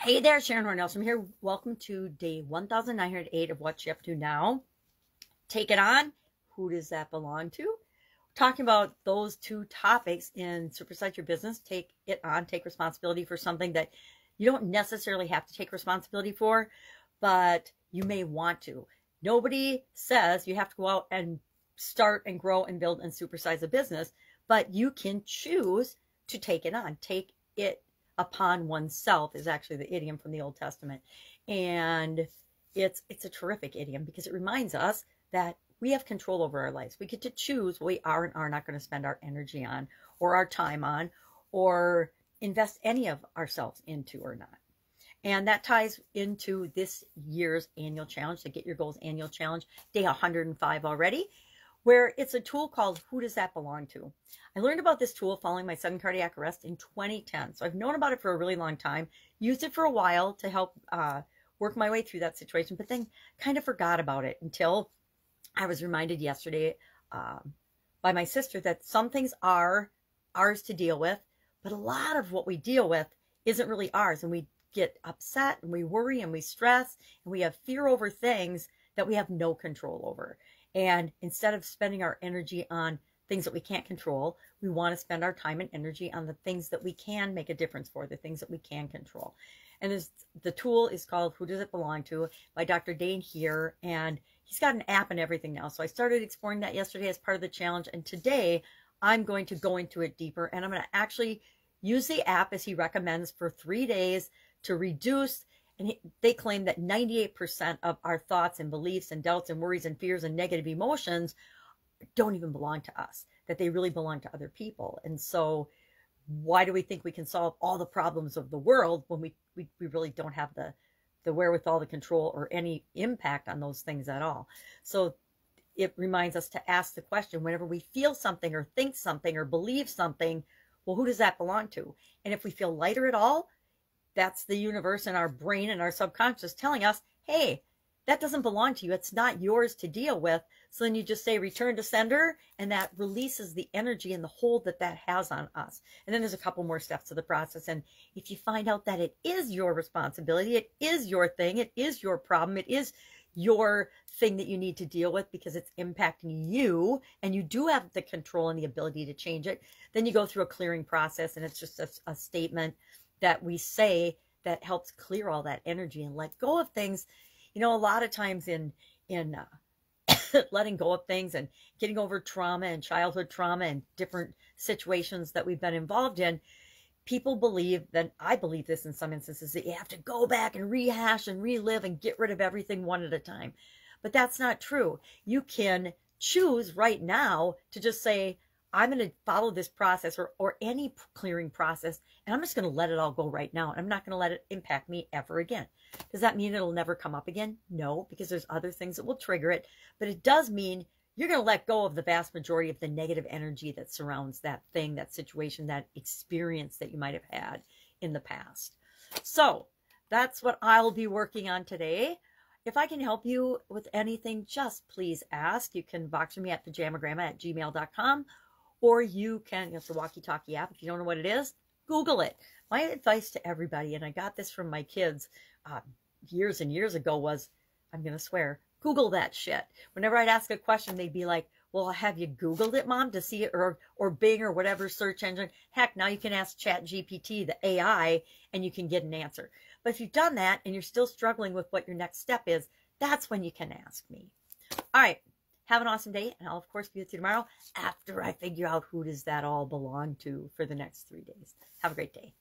Hey there, Sharon Horne-Ellstrom here. Welcome to day 1908 of What You Have to Do Now. Take it on. Who does that belong to? Talking about those two topics in Supersize Your Business. Take it on. Take responsibility for something that you don't necessarily have to take responsibility for, but you may want to. Nobody says you have to go out and start and grow and build and supersize a business, but you can choose to take it on. Take it upon oneself is actually the idiom from the Old Testament. And it's a terrific idiom because it reminds us that we have control over our lives. We get to choose what we are and are not going to spend our energy on or our time on or invest any of ourselves into or not. And that ties into this year's annual challenge, the Get Your Goals annual challenge, day 105 already, where it's a tool called Who Does That Belong To? I learned about this tool following my sudden cardiac arrest in 2010. So I've known about it for a really long time, used it for a while to help work my way through that situation, but then kind of forgot about it until I was reminded yesterday by my sister that some things are ours to deal with, but a lot of what we deal with isn't really ours. And we get upset and we worry and we stress and we have fear over things that we have no control over. And instead of spending our energy on things that we can't control, we want to spend our time and energy on the things that we can make a difference for, the things that we can control. And the tool is called Who Does It Belong To by Dr. Dane here. And he's got an app and everything now. So I started exploring that yesterday as part of the challenge. And today I'm going to go into it deeper. And I'm going to actually use the app as he recommends for 3 days to reduce. And they claim that 98% of our thoughts and beliefs and doubts and worries and fears and negative emotions don't even belong to us, that they really belong to other people. And so why do we think we can solve all the problems of the world when we really don't have the wherewithal, the control, or any impact on those things at all? So it reminds us to ask the question, whenever we feel something or think something or believe something, well, who does that belong to? And if we feel lighter at all, that's the universe and our brain and our subconscious telling us, hey, that doesn't belong to you. It's not yours to deal with. So then you just say return to sender, and that releases the energy and the hold that that has on us. And then there's a couple more steps to the process. And if you find out that it is your responsibility, it is your thing, it is your problem, it is your thing that you need to deal with because it's impacting you and you do have the control and the ability to change it, then you go through a clearing process, and it's just a statement that we say that helps clear all that energy and let go of things. You know, a lot of times in letting go of things and getting over trauma and childhood trauma and different situations that we've been involved in, people believe, that I believe this in some instances, that you have to go back and rehash and relive and get rid of everything one at a time. But that's not true. You can choose right now to just say, I'm going to follow this process or any clearing process, and I'm just going to let it all go right now. I'm not going to let it impact me ever again. Does that mean it'll never come up again? No, because there's other things that will trigger it. But it does mean you're going to let go of the vast majority of the negative energy that surrounds that thing, that situation, that experience that you might have had in the past. So that's what I'll be working on today. If I can help you with anything, just please ask. You can box me at pajamagramma@gmail.com. Or you can, it's a walkie-talkie app. If you don't know what it is, Google it. My advice to everybody, and I got this from my kids years and years ago, was, I'm going to swear, Google that shit. Whenever I'd ask a question, they'd be like, well, have you Googled it, Mom, to see it, or Bing or whatever search engine? Heck, now you can ask ChatGPT, the AI, and you can get an answer. But if you've done that and you're still struggling with what your next step is, that's when you can ask me. All right. Have an awesome day, and I'll, of course, be with you tomorrow after I figure out who does that all belong to for the next 3 days. Have a great day.